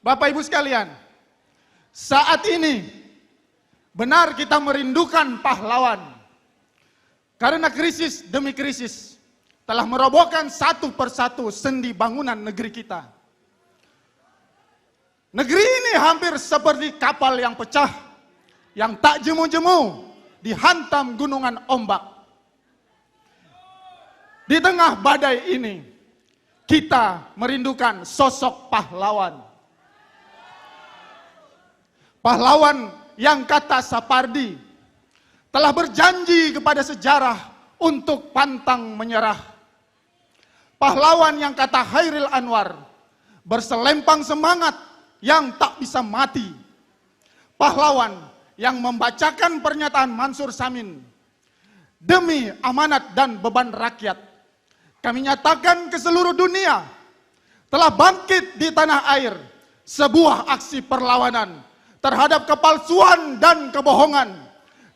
Bapak Ibu sekalian, saat ini benar kita merindukan pahlawan. Karena krisis demi krisis telah merobohkan satu persatu sendi bangunan negeri kita. Negeri ini hampir seperti kapal yang pecah, yang tak jemu-jemu dihantam gunungan ombak. Di tengah badai ini, kita merindukan sosok pahlawan. Pahlawan yang kata Sapardi telah berjanji kepada sejarah untuk pantang menyerah. Pahlawan yang kata Hairil Anwar berselempang semangat yang tak bisa mati. Pahlawan yang membacakan pernyataan Mansur Samin, demi amanat dan beban rakyat, kami nyatakan ke seluruh dunia telah bangkit di tanah air sebuah aksi perlawanan terhadap kepalsuan dan kebohongan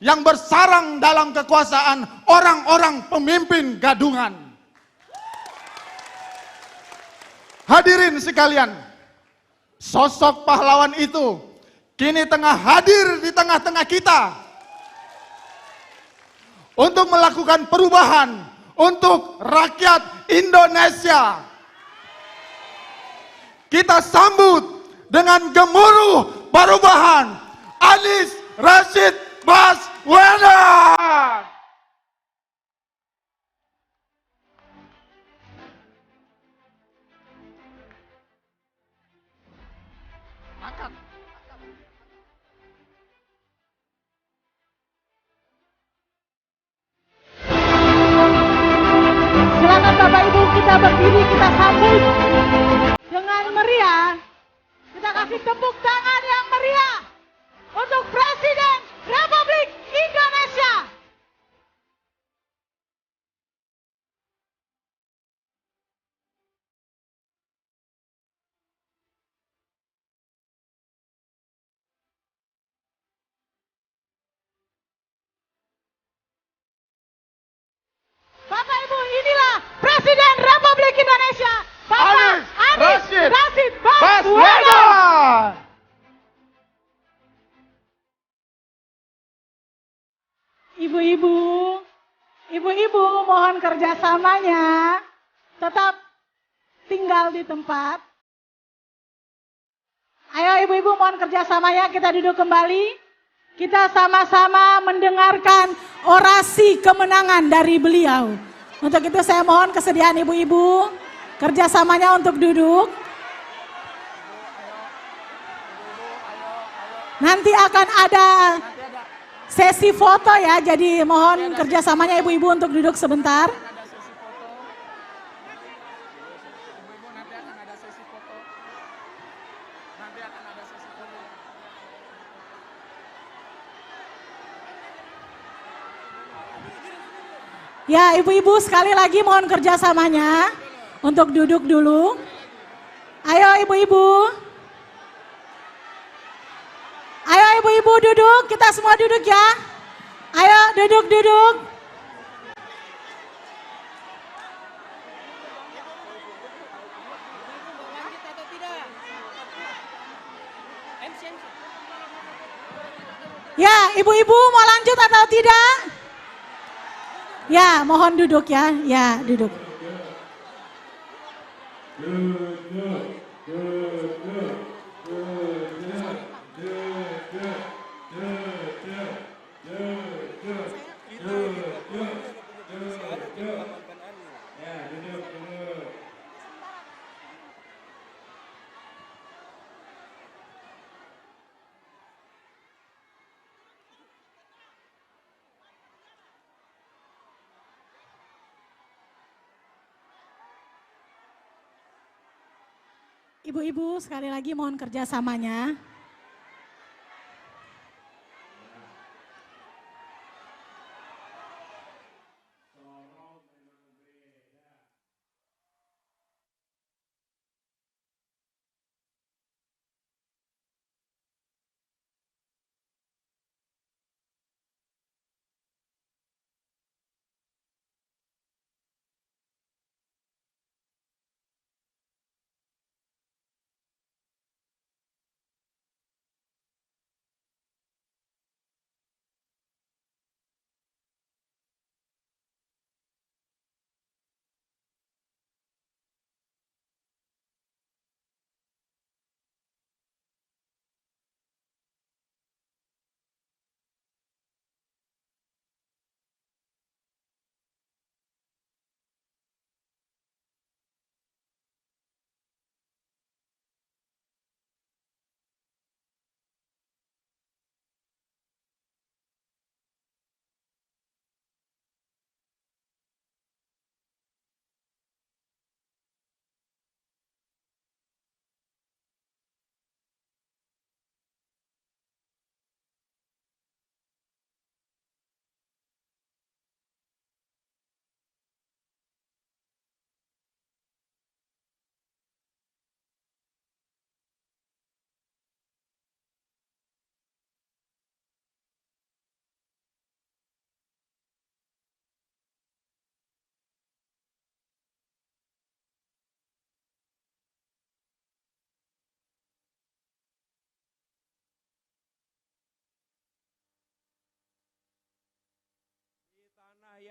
yang bersarang dalam kekuasaan orang-orang pemimpin gadungan. Hadirin sekalian, sosok pahlawan itu kini tengah hadir di tengah-tengah kita untuk melakukan perubahan untuk rakyat Indonesia. Kita sambut dengan gemuruh perubahan Anies Rashid Baswedan. Silakan Bapak Ibu, kita berdiri, kita sambut dengan meriah. Kita kasih tepuk tangan yang meriah untuk Presiden Republik Indonesia. Bapak Ibu, inilah Presiden Republik Indonesia, Bapak Anies Rashid Baswedan. Ibu-ibu mohon kerjasamanya, tetap tinggal di tempat. Ayo ibu-ibu mohon kerjasamanya, kita duduk kembali. Kita sama-sama mendengarkan orasi kemenangan dari beliau. Untuk itu saya mohon kesediaan ibu-ibu, kerjasamanya untuk duduk. Nanti akan ada sesi foto ya, jadi mohon kerjasamanya ibu-ibu untuk duduk sebentar. Ya ibu-ibu sekali lagi mohon kerjasamanya untuk duduk dulu. Ayo ibu-ibu. Ayo ibu-ibu duduk, kita semua duduk ya. Ayo duduk-duduk. Ya ibu-ibu mau lanjut atau tidak? Ya mohon duduk ya, ya duduk. Ibu-ibu sekali lagi mohon kerjasamanya.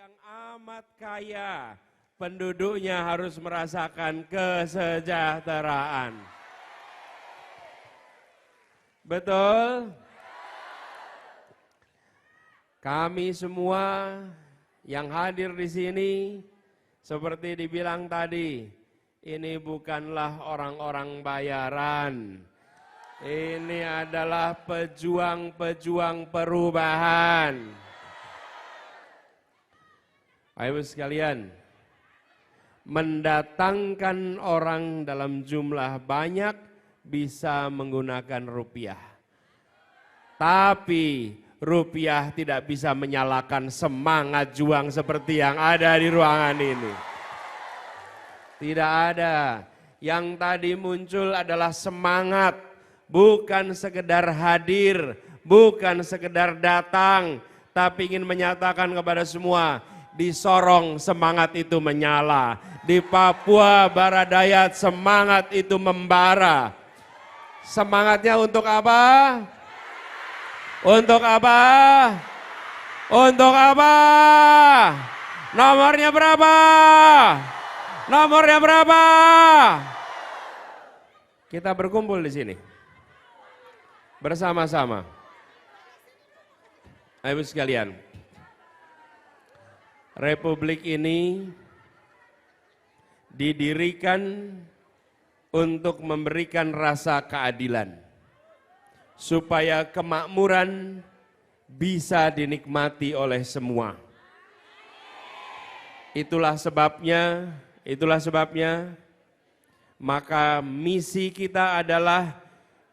yang amat kaya, penduduknya harus merasakan kesejahteraan. Betul? Kami semua yang hadir di sini, seperti dibilang tadi, ini bukanlah orang-orang bayaran. Ini adalah pejuang-pejuang perubahan. Ayo sekalian, mendatangkan orang dalam jumlah banyak bisa menggunakan rupiah. Tapi rupiah tidak bisa menyalakan semangat juang seperti yang ada di ruangan ini. Tidak ada. Yang tadi muncul adalah semangat, bukan sekedar hadir, bukan sekedar datang, tapi ingin menyatakan kepada semua, di Sorong semangat itu menyala, di Papua Barat Dayat semangat itu membara. Semangatnya untuk apa? Untuk apa? Untuk apa? Nomornya berapa? Nomornya berapa? Kita berkumpul di sini bersama-sama. Ayo sekalian, Republik ini didirikan untuk memberikan rasa keadilan, supaya kemakmuran bisa dinikmati oleh semua. Itulah sebabnya, maka misi kita adalah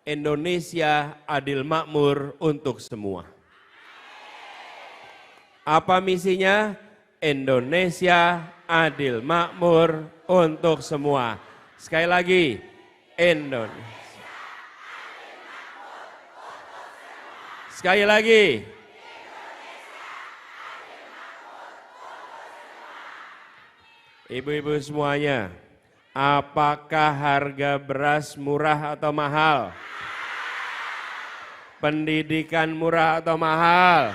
Indonesia adil makmur untuk semua. Apa misinya? Indonesia adil makmur untuk semua. Sekali lagi, Indonesia. Sekali lagi. Ibu-ibu semuanya, apakah harga beras murah atau mahal? Pendidikan murah atau mahal?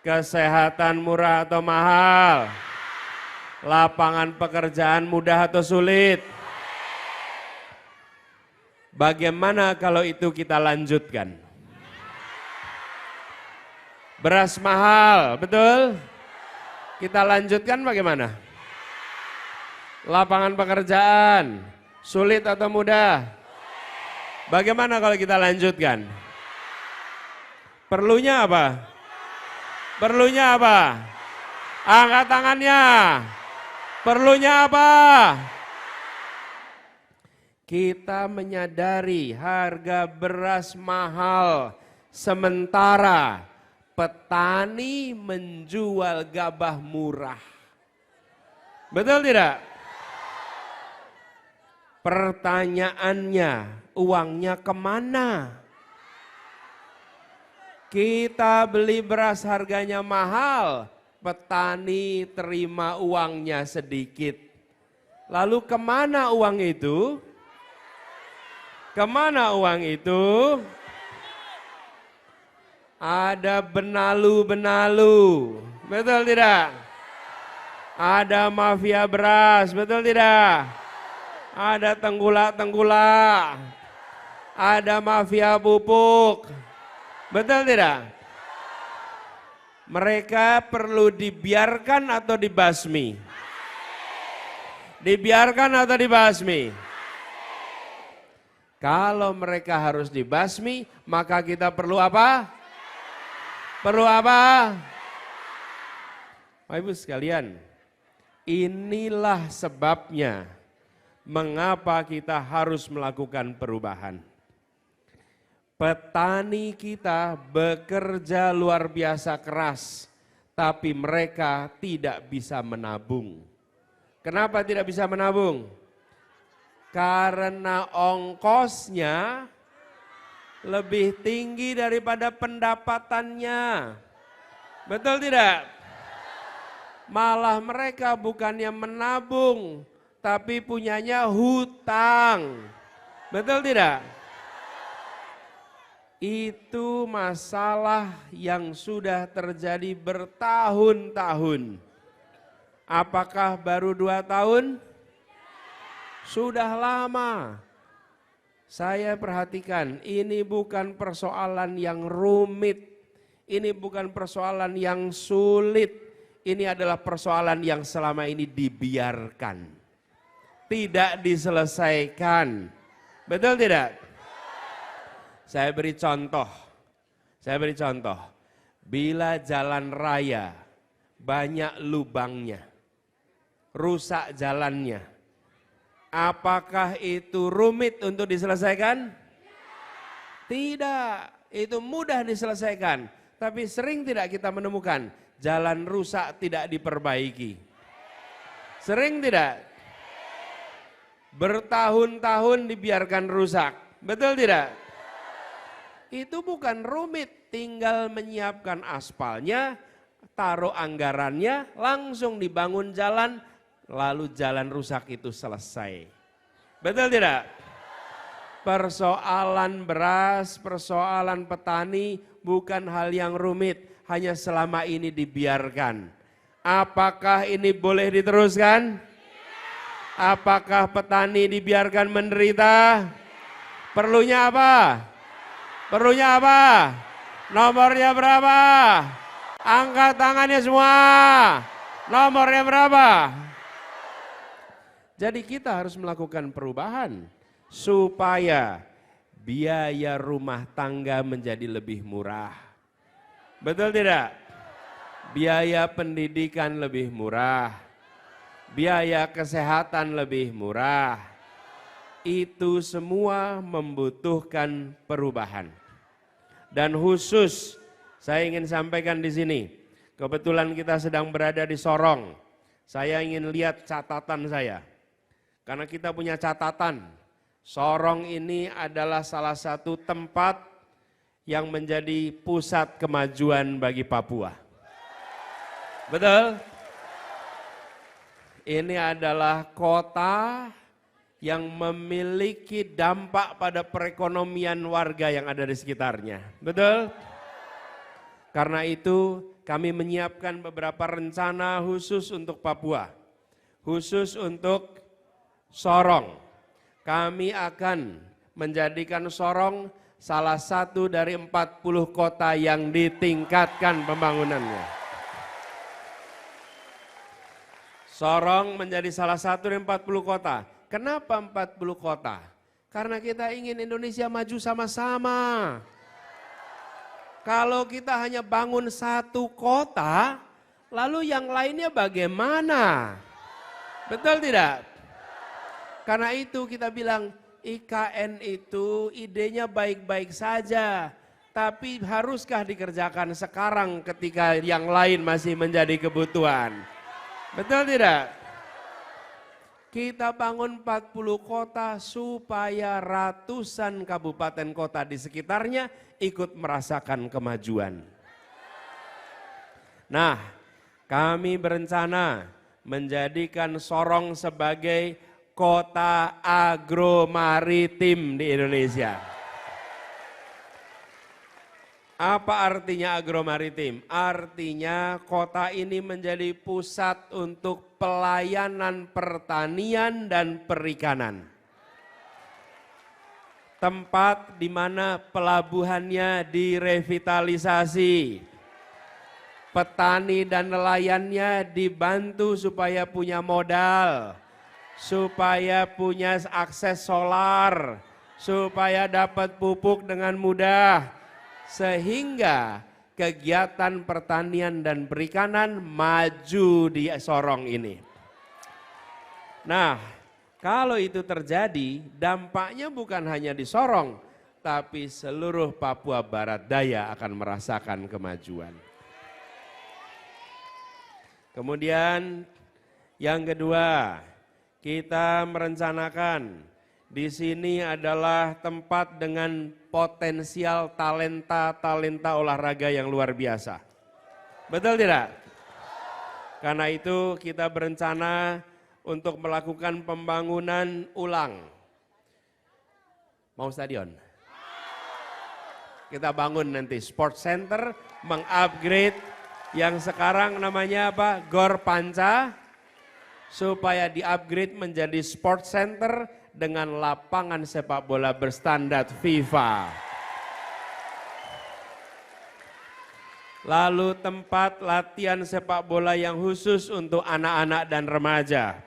Kesehatan murah atau mahal? Lapangan pekerjaan mudah atau sulit? Bagaimana kalau itu kita lanjutkan? Beras mahal, betul? Kita lanjutkan bagaimana? Lapangan pekerjaan, sulit atau mudah? Bagaimana kalau kita lanjutkan? Perlunya apa? Perlunya apa? Angkat tangannya. Perlunya apa? Kita menyadari harga beras mahal, sementara petani menjual gabah murah. Betul tidak? Pertanyaannya, uangnya kemana? Kita beli beras harganya mahal, petani terima uangnya sedikit. Lalu kemana uang itu? Kemana uang itu? Ada benalu-benalu, betul tidak? Ada mafia beras, betul tidak? Ada tenggulak-tenggulak, ada mafia pupuk, betul tidak? Mereka perlu dibiarkan atau dibasmi? Dibiarkan atau dibasmi? Kalau mereka harus dibasmi, maka kita perlu apa? Perlu apa? Bapak Ibu sekalian, inilah sebabnya mengapa kita harus melakukan perubahan. Petani kita bekerja luar biasa keras, tapi mereka tidak bisa menabung. Kenapa tidak bisa menabung? Karena ongkosnya lebih tinggi daripada pendapatannya. Betul tidak? Malah mereka bukannya menabung, tapi punyanya hutang. Betul tidak? Itu masalah yang sudah terjadi bertahun-tahun. Apakah baru 2 tahun? Sudah lama. Saya perhatikan, ini bukan persoalan yang rumit. Ini bukan persoalan yang sulit. Ini adalah persoalan yang selama ini dibiarkan. Tidak diselesaikan. Betul tidak? Saya beri contoh. Bila jalan raya banyak lubangnya, rusak jalannya, apakah itu rumit untuk diselesaikan? Tidak, itu mudah diselesaikan. Tapi sering tidak kita menemukan jalan rusak tidak diperbaiki. Sering tidak? Bertahun-tahun dibiarkan rusak. Betul tidak? Itu bukan rumit, tinggal menyiapkan aspalnya, taruh anggarannya, langsung dibangun jalan, lalu jalan rusak itu selesai. Betul tidak? Persoalan beras, persoalan petani bukan hal yang rumit, hanya selama ini dibiarkan. Apakah ini boleh diteruskan? Apakah petani dibiarkan menderita? Perlunya apa? Perlunya apa? Nomornya berapa? Angkat tangannya semua. Nomornya berapa? Jadi kita harus melakukan perubahan supaya biaya rumah tangga menjadi lebih murah. Betul tidak? Biaya pendidikan lebih murah. Biaya kesehatan lebih murah. Itu semua membutuhkan perubahan. Dan khusus saya ingin sampaikan di sini, kebetulan kita sedang berada di Sorong. Saya ingin lihat catatan saya. Karena kita punya catatan, Sorong ini adalah salah satu tempat yang menjadi pusat kemajuan bagi Papua. Betul? Ini adalah kota yang memiliki dampak pada perekonomian warga yang ada di sekitarnya. Betul? Karena itu kami menyiapkan beberapa rencana khusus untuk Papua. Khusus untuk Sorong. Kami akan menjadikan Sorong salah satu dari 40 kota yang ditingkatkan pembangunannya. Sorong menjadi salah satu dari 40 kota. Kenapa 40 kota? Karena kita ingin Indonesia maju sama-sama. Kalau kita hanya bangun satu kota, lalu yang lainnya bagaimana? Betul tidak? Karena itu kita bilang IKN itu idenya baik-baik saja. Tapi haruskah dikerjakan sekarang ketika yang lain masih menjadi kebutuhan? Betul tidak? Kita bangun 40 kota supaya ratusan kabupaten kota di sekitarnya ikut merasakan kemajuan. Nah, kami berencana menjadikan Sorong sebagai kota agromaritim di Indonesia. Apa artinya agromaritim? Artinya kota ini menjadi pusat untuk pelayanan pertanian dan perikanan. Tempat di mana pelabuhannya direvitalisasi. Petani dan nelayannya dibantu supaya punya modal, supaya punya akses solar, supaya dapat pupuk dengan mudah. Sehingga kegiatan pertanian dan perikanan maju di Sorong ini. Nah, kalau itu terjadi, dampaknya bukan hanya di Sorong, tapi seluruh Papua Barat Daya akan merasakan kemajuan. Kemudian yang kedua, kita merencanakan di sini adalah tempat dengan potensial talenta olahraga yang luar biasa. Betul tidak? Karena itu kita berencana untuk melakukan pembangunan ulang. Mau stadion? Kita bangun nanti sport center, mengupgrade yang sekarang namanya apa? Gor Panca, supaya di-upgrade menjadi sport center dengan lapangan sepak bola berstandar FIFA. Lalu tempat latihan sepak bola yang khusus untuk anak-anak dan remaja.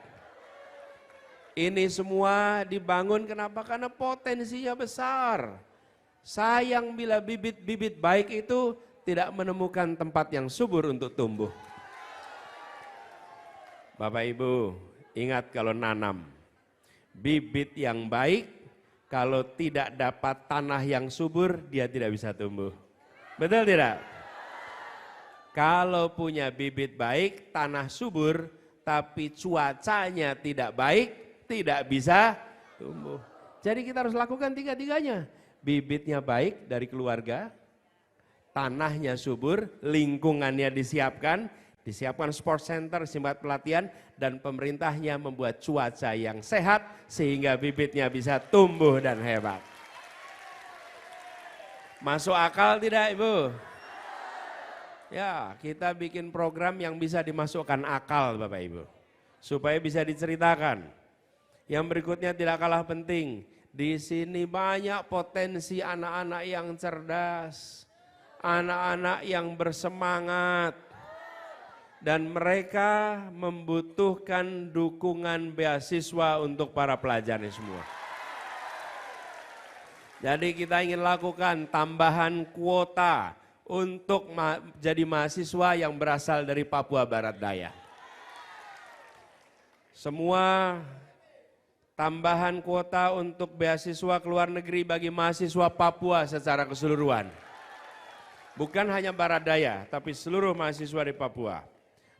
Ini semua dibangun kenapa? Karena potensinya besar. Sayang bila bibit-bibit baik itu tidak menemukan tempat yang subur untuk tumbuh. Bapak Ibu, ingat kalau nanam, bibit yang baik kalau tidak dapat tanah yang subur, dia tidak bisa tumbuh. Betul tidak? Kalau punya bibit baik, tanah subur, tapi cuacanya tidak baik, tidak bisa tumbuh. Jadi kita harus lakukan tiga-tiganya. Bibitnya baik dari keluarga, tanahnya subur, lingkungannya disiapkan sport center, tempat pelatihan, dan pemerintahnya membuat cuaca yang sehat sehingga bibitnya bisa tumbuh dan hebat. Masuk akal tidak Ibu? Ya, kita bikin program yang bisa dimasukkan akal Bapak Ibu, supaya bisa diceritakan. Yang berikutnya tidak kalah penting, di sini banyak potensi anak-anak yang cerdas, anak-anak yang bersemangat, dan mereka membutuhkan dukungan beasiswa untuk para pelajar ini semua. Jadi kita ingin lakukan tambahan kuota untuk jadi mahasiswa yang berasal dari Papua Barat Daya. Semua tambahan kuota untuk beasiswa ke luar negeri bagi mahasiswa Papua secara keseluruhan. Bukan hanya Barat Daya, tapi seluruh mahasiswa di Papua.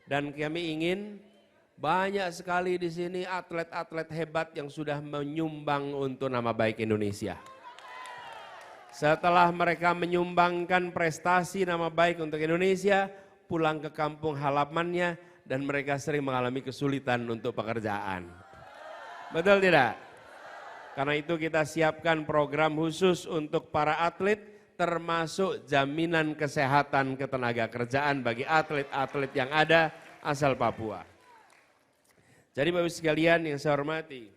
Dan kami ingin banyak sekali di sini atlet-atlet hebat yang sudah menyumbang untuk nama baik Indonesia. Setelah mereka menyumbangkan prestasi nama baik untuk Indonesia, pulang ke kampung halamannya dan mereka sering mengalami kesulitan untuk pekerjaan. Betul tidak? Karena itu kita siapkan program khusus untuk para atlet, termasuk jaminan kesehatan ketenaga kerjaan bagi atlet-atlet yang ada asal Papua. Jadi Bapak sekalian yang saya hormati,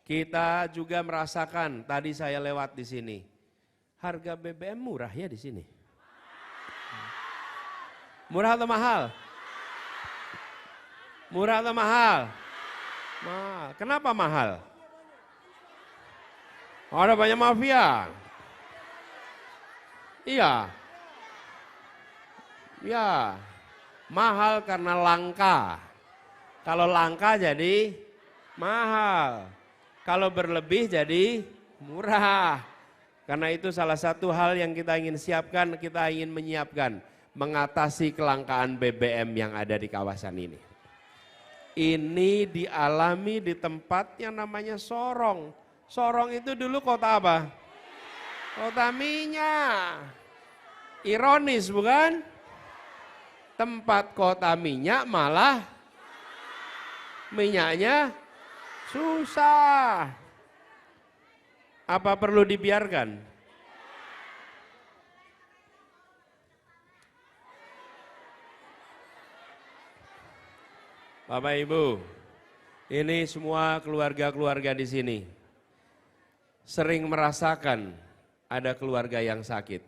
kita juga merasakan, tadi saya lewat di sini, harga BBM murah ya di sini. Murah atau mahal? Murah atau mahal? Mahal. Kenapa mahal? Ada banyak mafia. Iya. Ya. Mahal karena langka. Kalau langka jadi mahal. Kalau berlebih jadi murah. Karena itu salah satu hal yang kita ingin siapkan, kita ingin menyiapkan mengatasi kelangkaan BBM yang ada di kawasan ini. Ini dialami di tempat yang namanya Sorong. Sorong itu dulu kota apa? Kota minyak. Ironis bukan? Tempat kota minyak malah minyaknya susah. Apa perlu dibiarkan? Bapak Ibu, ini semua keluarga-keluarga di sini sering merasakan ada keluarga yang sakit.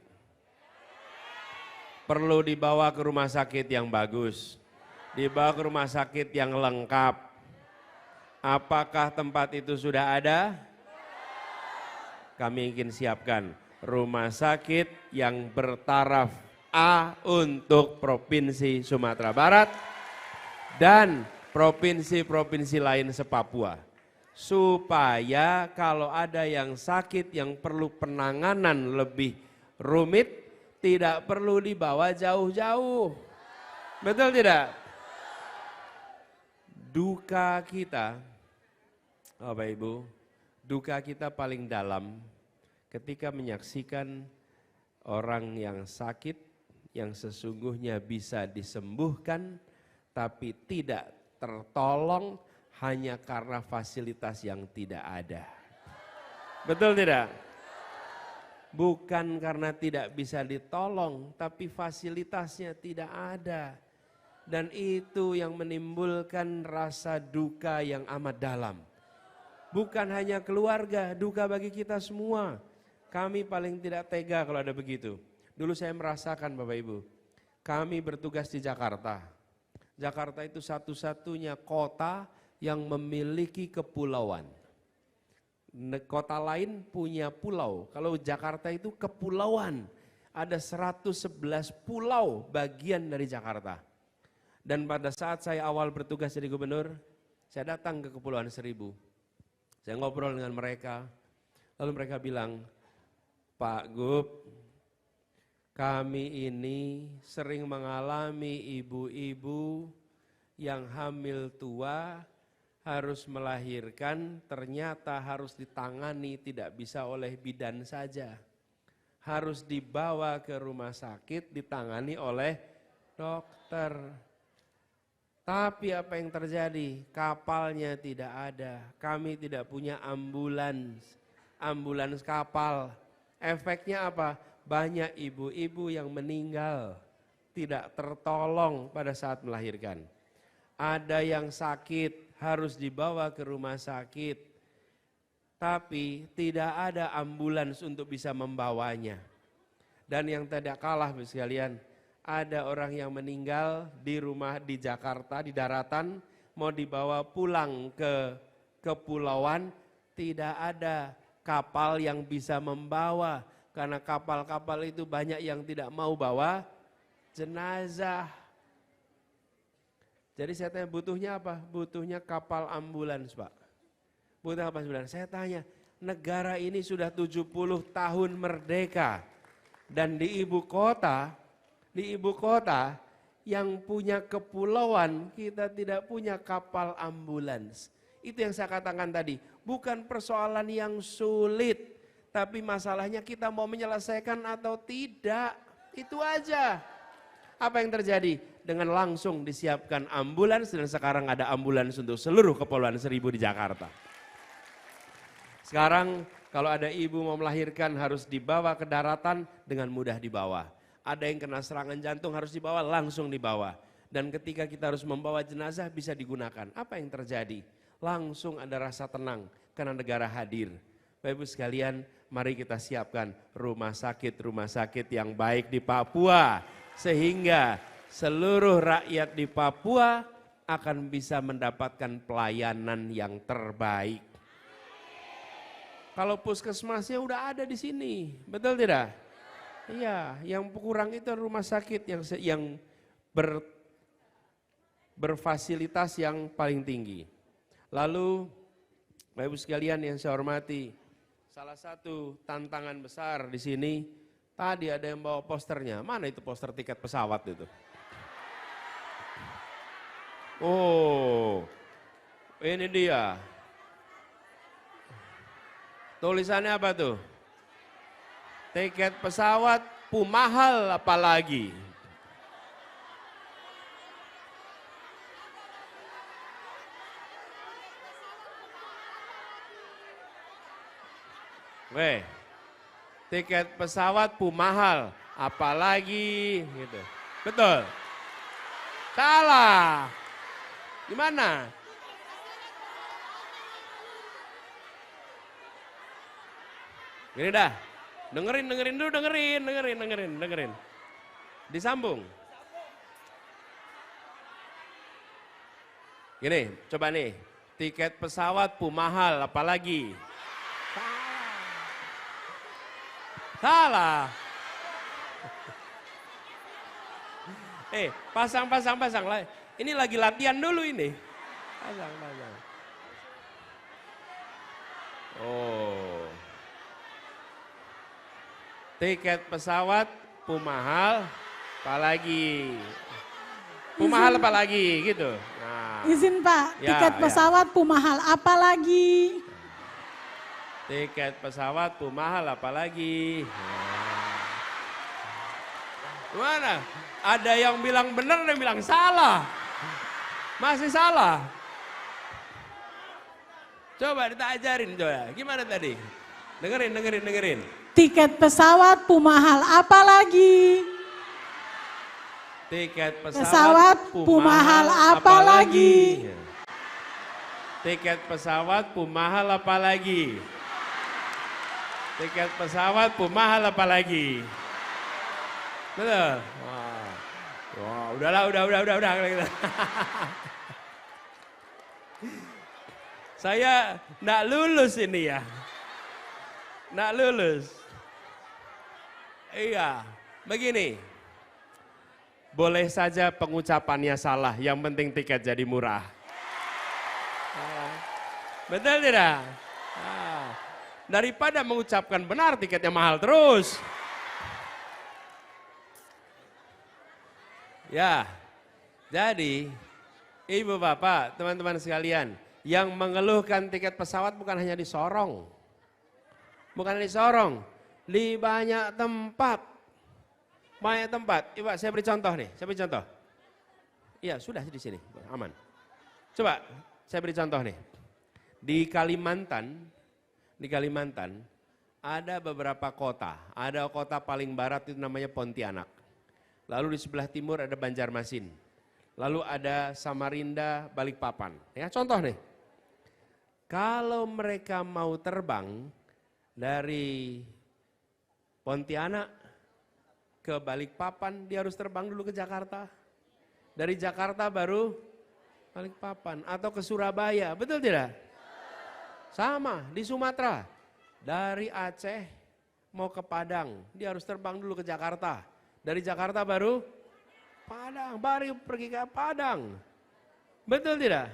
Perlu dibawa ke rumah sakit yang bagus, dibawa ke rumah sakit yang lengkap. Apakah tempat itu sudah ada? Kami ingin siapkan rumah sakit yang bertaraf A untuk Provinsi Sumatera Barat dan provinsi-provinsi lain se-Papua. Supaya kalau ada yang sakit yang perlu penanganan lebih rumit, tidak perlu dibawa jauh-jauh. Betul tidak? Duka kita, Bapak Ibu, duka kita paling dalam ketika menyaksikan orang yang sakit, yang sesungguhnya bisa disembuhkan, tapi tidak tertolong hanya karena fasilitas yang tidak ada. Betul tidak? Bukan karena tidak bisa ditolong, tapi fasilitasnya tidak ada. Dan itu yang menimbulkan rasa duka yang amat dalam. Bukan hanya keluarga, duka bagi kita semua. Kami paling tidak tega kalau ada begitu. Dulu saya merasakan Bapak Ibu, kami bertugas di Jakarta. Jakarta itu satu-satunya kota yang memiliki kepulauan. Kota lain punya pulau, kalau Jakarta itu kepulauan. Ada 111 pulau bagian dari Jakarta. Dan pada saat saya awal bertugas jadi gubernur, saya datang ke Kepulauan Seribu. Saya ngobrol dengan mereka, lalu mereka bilang, Pak Gub, kami ini sering mengalami ibu-ibu yang hamil tua, harus melahirkan, ternyata harus ditangani tidak bisa oleh bidan saja. Harus dibawa ke rumah sakit, ditangani oleh dokter. Tapi apa yang terjadi? Kapalnya tidak ada. Kami tidak punya ambulans kapal. Efeknya apa? Banyak ibu-ibu yang meninggal, tidak tertolong pada saat melahirkan. Ada yang sakit, harus dibawa ke rumah sakit, tapi tidak ada ambulans untuk bisa membawanya. Dan yang tidak kalah sekalian, ada orang yang meninggal di rumah di Jakarta, di daratan, mau dibawa pulang ke kepulauan, tidak ada kapal yang bisa membawa, karena kapal-kapal itu banyak yang tidak mau bawa jenazah. Jadi saya tanya butuhnya apa? Butuhnya kapal ambulans Pak. Butuh apa ambulans? Saya tanya, negara ini sudah 70 tahun merdeka. Dan di ibu kota yang punya kepulauan, kita tidak punya kapal ambulans. Itu yang saya katakan tadi, bukan persoalan yang sulit. Tapi masalahnya kita mau menyelesaikan atau tidak, itu aja. Apa yang terjadi? Dengan langsung disiapkan ambulans dan sekarang ada ambulans untuk seluruh Kepulauan Seribu di Jakarta. Sekarang kalau ada ibu mau melahirkan harus dibawa ke daratan dengan mudah dibawa. Ada yang kena serangan jantung harus dibawa, langsung dibawa. Dan ketika kita harus membawa jenazah bisa digunakan. Apa yang terjadi? Langsung ada rasa tenang karena negara hadir. Bapak Ibu sekalian, mari kita siapkan rumah sakit yang baik di Papua. Sehingga seluruh rakyat di Papua akan bisa mendapatkan pelayanan yang terbaik. Kalau puskesmasnya udah ada di sini, betul tidak? Iya, yang kurang itu rumah sakit yang berfasilitas yang paling tinggi. Lalu, Bapak Ibu sekalian yang saya hormati, salah satu tantangan besar di sini, tadi ada yang bawa posternya. Mana itu poster tiket pesawat itu? Oh, ini dia. Tulisannya apa tuh? Tiket pesawat mahal apalagi. Weh, tiket pesawat mahal apalagi gitu. Betul? Salah. Gimana? Gini dah, dengerin dulu, dengerin. Disambung. Gini, coba nih, tiket pesawat mahal apalagi. Salah. Pasang. Ini lagi latihan dulu ini. Pasang. Oh. Tiket pesawat mahal apalagi. Mahal apalagi gitu. Nah. Izin Pak, tiket pesawat mahal apalagi. Tiket pesawat mahal apalagi. Gimana? Ada yang bilang benar, ada yang bilang salah. Masih salah. Coba kita ajarin coba. Gimana tadi? Dengerin. Tiket pesawat pumahal apa lagi? Tiket Pesawat pumahal apa lagi? Tiket pesawat pumahal apa lagi? Tiket pesawat pumahal apa lagi? Betul? Wah, udahlah, udah. Saya nggak lulus ini ya. Nggak lulus. Iya, begini. Boleh saja pengucapannya salah, yang penting tiket jadi murah. Betul tidak? Daripada mengucapkan benar tiketnya mahal terus. Ya, jadi ibu bapak, teman-teman sekalian, yang mengeluhkan tiket pesawat bukan hanya di Sorong. Bukan di Sorong, di banyak tempat. Banyak tempat. Ibu, saya beri contoh nih, Iya, sudah di sini, aman. Coba, saya beri contoh nih. Di Kalimantan ada beberapa kota. Ada kota paling barat itu namanya Pontianak. Lalu di sebelah timur ada Banjarmasin. Lalu ada Samarinda, Balikpapan. Ya, contoh nih. Kalau mereka mau terbang dari Pontianak ke Balikpapan, dia harus terbang dulu ke Jakarta. Dari Jakarta baru Balikpapan atau ke Surabaya, betul tidak? Sama di Sumatera. Dari Aceh mau ke Padang, dia harus terbang dulu ke Jakarta. Dari Jakarta baru Padang, baru pergi ke Padang. Betul tidak?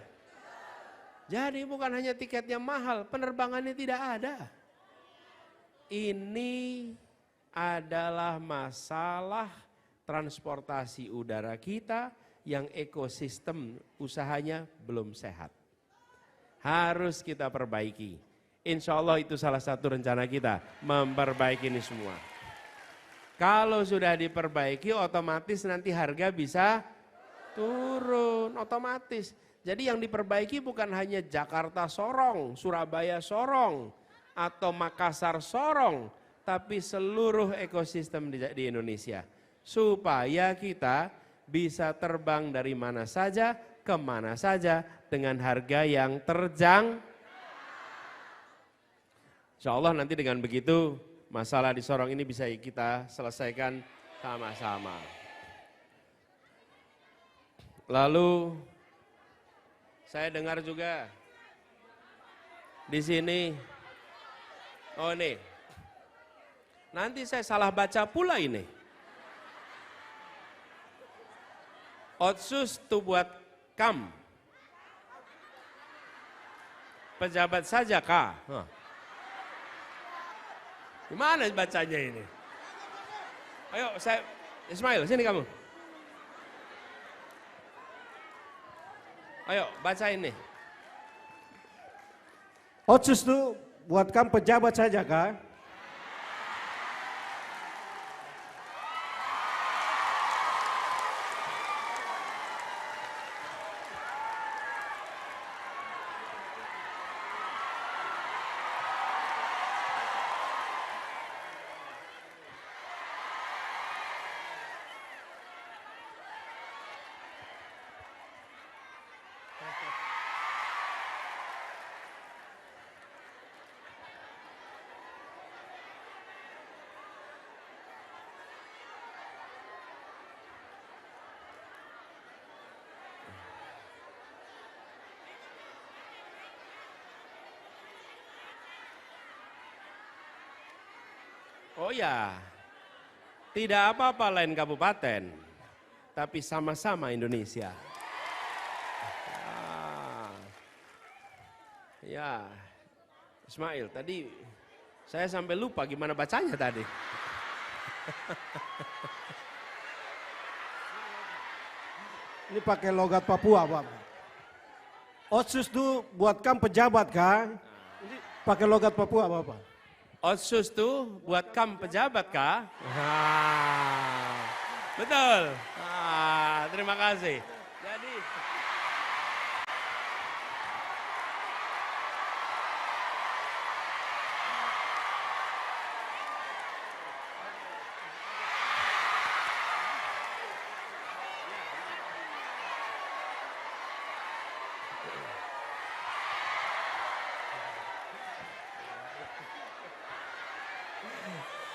Jadi bukan hanya tiketnya mahal, penerbangannya tidak ada. Ini adalah masalah transportasi udara kita yang ekosistem usahanya belum sehat. Harus kita perbaiki. Insya Allah itu salah satu rencana kita, memperbaiki ini semua. Kalau sudah diperbaiki otomatis nanti harga bisa turun otomatis. Jadi yang diperbaiki bukan hanya Jakarta Sorong, Surabaya Sorong, atau Makassar Sorong, tapi seluruh ekosistem di Indonesia. Supaya kita bisa terbang dari mana saja, kemana saja, dengan harga yang Insya Allah nanti dengan begitu masalah di Sorong ini bisa kita selesaikan sama-sama. Lalu saya dengar juga di sini, oh nih, nanti saya salah baca pula ini. Otsus tu buat kam, pejabat saja kah? Gimana bacanya ini? Ayo, Ismail, sini kamu. Ayo, bacain nih. Otsus itu buat kamu pejabat saja kah? Oh ya, tidak apa-apa lain kabupaten, tapi sama-sama Indonesia. Ya, Ismail, tadi saya sampai lupa gimana bacanya tadi. Ini pakai logat Papua, Pak. Otsus itu buat kamu pejabat kah? Ini pakai logat Papua, Bapak. Otsus tuh buat kam pejabat kah? Betul. Terima kasih. Jadi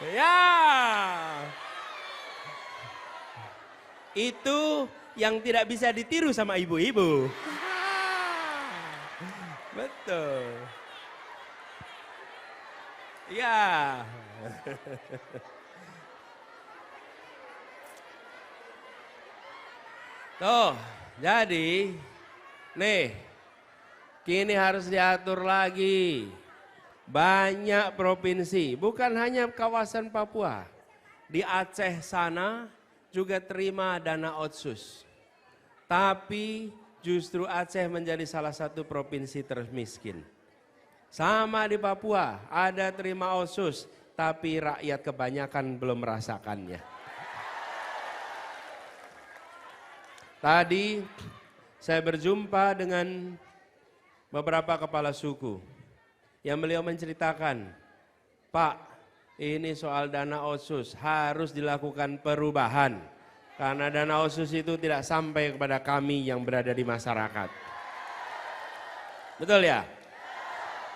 Ya. Itu yang tidak bisa ditiru sama ibu-ibu. Betul. Ya. Tuh, jadi nih, kini harus diatur lagi. Banyak provinsi, bukan hanya kawasan Papua. Di Aceh sana juga terima dana otsus. Tapi justru Aceh menjadi salah satu provinsi termiskin. Sama di Papua, ada terima otsus, tapi rakyat kebanyakan belum merasakannya. Tadi saya berjumpa dengan beberapa kepala suku yang beliau menceritakan, Pak, ini soal dana otsus harus dilakukan perubahan. Karena dana otsus itu tidak sampai kepada kami yang berada di masyarakat. Betul ya?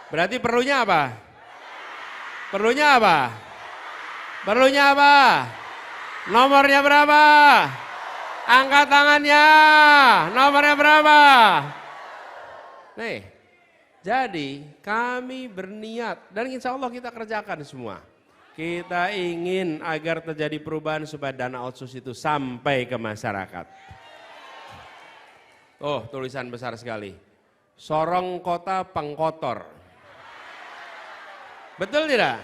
Berarti perlunya apa? Perlunya apa? Perlunya apa? Nomornya berapa? Angkat tangannya. Nomornya berapa? Nih, jadi kami berniat dan insya Allah kita kerjakan semua. Kita ingin agar terjadi perubahan supaya dana otsus itu sampai ke masyarakat. Oh, tulisan besar sekali. Sorong kota pengkotor. Betul tidak?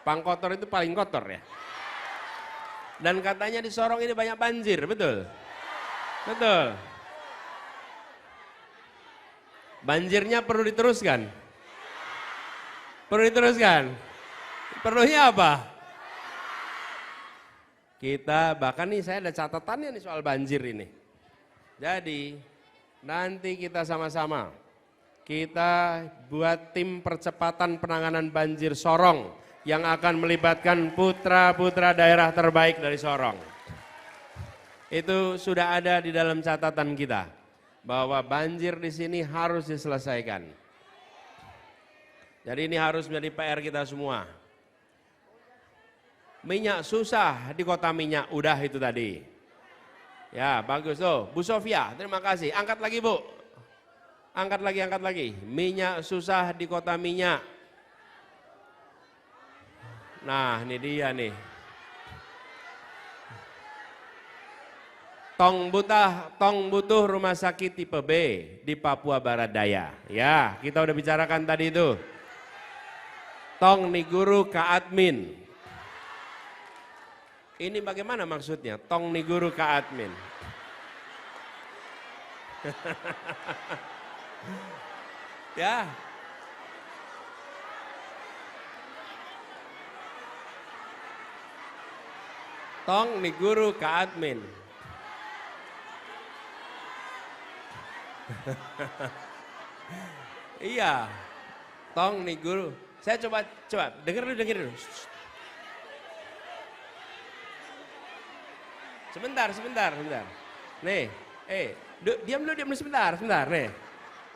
Pangkotor itu paling kotor ya. Dan katanya di Sorong ini banyak banjir, betul? Betul. Banjirnya perlu diteruskan. Perlu diteruskan. Perlunya apa? Kita bahkan nih saya ada catatannya nih soal banjir ini. Jadi nanti kita sama-sama kita buat tim percepatan penanganan banjir Sorong yang akan melibatkan putra-putra daerah terbaik dari Sorong. Itu sudah ada di dalam catatan kita bahwa banjir di sini harus diselesaikan. Jadi ini harus menjadi PR kita semua. Minyak susah di kota minyak, udah itu tadi. Ya bagus tuh, Bu Sofia terima kasih, angkat lagi Bu. Angkat lagi. Minyak susah di kota minyak. Nah ini dia nih. Tong butuh rumah sakit tipe B di Papua Barat Daya. Ya kita udah bicarakan tadi itu. Tong Niguru Ka Admin. Ini bagaimana maksudnya? Tong Niguru Ka Admin. Ya. Tong Niguru Ka Admin. Iya. Tong Niguru. Saya coba dengar dulu. Sebentar. Nih, diam dulu sebentar. Nih,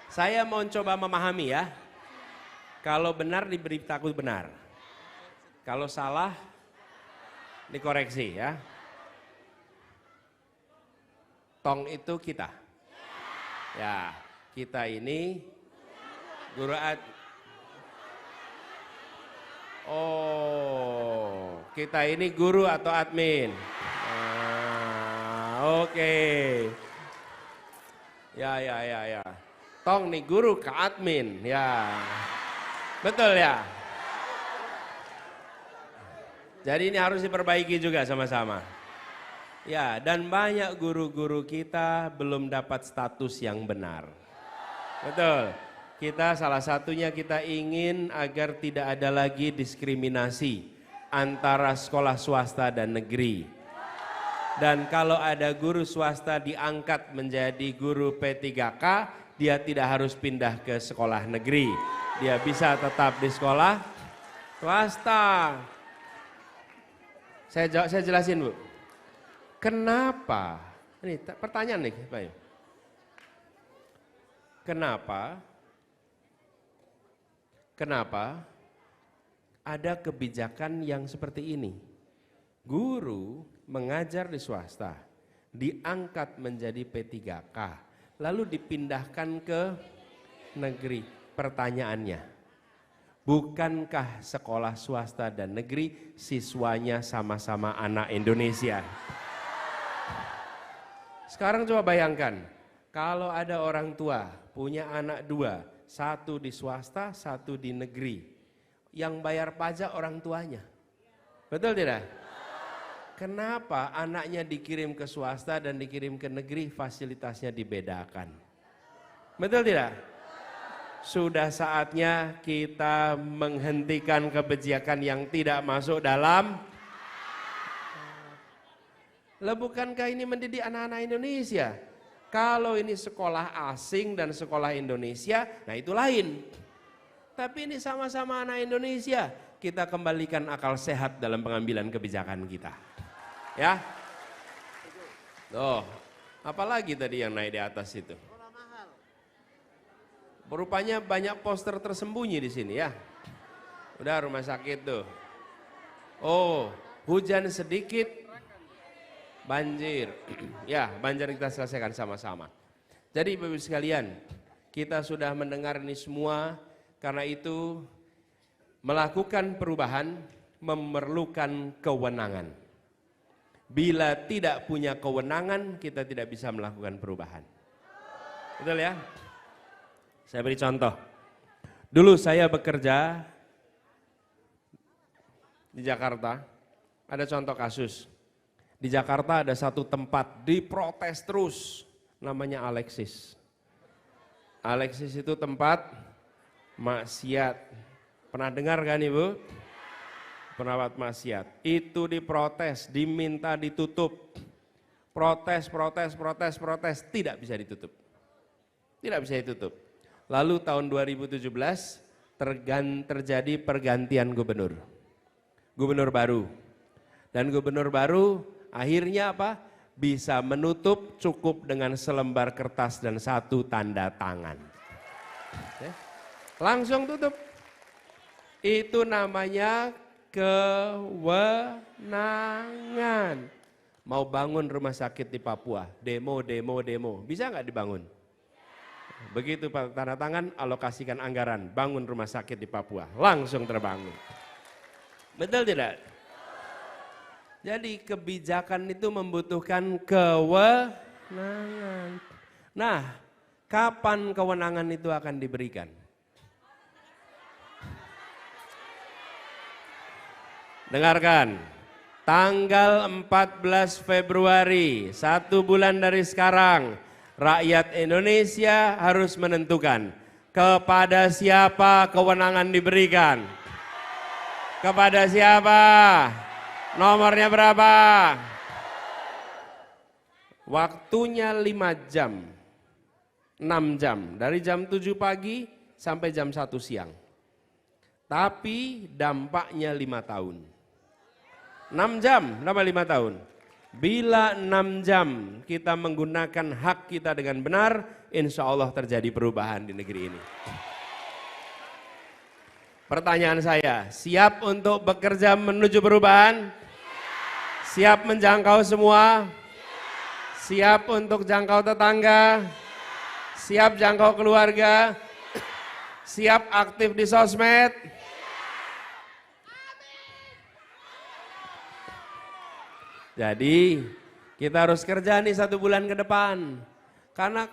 saya mau coba memahami ya. Kalau benar diberitahu benar. Kalau salah, dikoreksi ya. Tong itu kita. Ya, kita ini guru kita ini guru atau admin. Oke. Ya. Tong nih guru ke admin, ya. Betul ya. Jadi ini harus diperbaiki juga sama-sama. Ya, dan banyak guru-guru kita belum dapat status yang benar. Betul. Kita salah satunya kita ingin agar tidak ada lagi diskriminasi antara sekolah swasta dan negeri. Dan kalau ada guru swasta diangkat menjadi guru P3K, dia tidak harus pindah ke sekolah negeri. Dia bisa tetap di sekolah swasta. Saya jelasin Bu. Kenapa? Ini pertanyaan nih Pak. Kenapa ada kebijakan yang seperti ini. Guru mengajar di swasta, diangkat menjadi P3K, lalu dipindahkan ke negeri. Pertanyaannya, bukankah sekolah swasta dan negeri siswanya sama-sama anak Indonesia? Sekarang coba bayangkan, kalau ada orang tua punya anak dua, satu di swasta, satu di negeri, yang bayar pajak orang tuanya. Betul tidak? Kenapa anaknya dikirim ke swasta dan dikirim ke negeri, fasilitasnya dibedakan? Betul tidak? Sudah saatnya kita menghentikan kebijakan yang tidak masuk dalam. Lah bukankah ini mendidik anak-anak Indonesia? Kalau ini sekolah asing dan sekolah Indonesia, nah itu lain. Tapi ini sama-sama anak Indonesia, kita kembalikan akal sehat dalam pengambilan kebijakan kita. Ya. Tuh, apalagi tadi yang naik di atas itu? Rupanya banyak poster tersembunyi di sini ya. Udah rumah sakit tuh. Oh, hujan sedikit, banjir. Ya, banjir kita selesaikan sama-sama. Jadi Bapak-Ibu sekalian, kita sudah mendengar ini semua. Karena itu melakukan perubahan memerlukan kewenangan. Bila tidak punya kewenangan, kita tidak bisa melakukan perubahan. Betul ya? Saya beri contoh. Dulu saya bekerja di Jakarta, ada contoh kasus. Di Jakarta ada satu tempat diprotes terus, namanya Alexis. Alexis itu tempat maksiat. Pernah dengar kan Ibu? Penawat maksiat. Itu diprotes, diminta ditutup. Protes, tidak bisa ditutup. Tidak bisa ditutup. Lalu tahun 2017 terjadi pergantian gubernur. Gubernur baru. Dan gubernur baru akhirnya apa? Bisa menutup cukup dengan selembar kertas dan satu tanda tangan. Langsung tutup. Itu namanya kewenangan. Mau bangun rumah sakit di Papua, demo. Bisa nggak dibangun? Begitu tanda tangan, alokasikan anggaran, bangun rumah sakit di Papua. Langsung terbangun. Betul tidak? Jadi kebijakan itu membutuhkan kewenangan. Nah, kapan kewenangan itu akan diberikan? Dengarkan, tanggal 14 Februari, 1 bulan dari sekarang, rakyat Indonesia harus menentukan kepada siapa kewenangan diberikan. Kepada siapa? Nomornya berapa? Waktunya 5 jam, 6 jam, dari jam 7 pagi sampai jam 1 siang. Tapi dampaknya 5 tahun. 6 jam, kenapa 5 tahun? Bila 6 jam kita menggunakan hak kita dengan benar, insya Allah terjadi perubahan di negeri ini. Pertanyaan saya, siap untuk bekerja menuju perubahan? Siap menjangkau semua? Siap untuk jangkau tetangga? Siap jangkau keluarga? Siap aktif di sosmed? Jadi kita harus kerja nih 1 bulan ke depan. Karena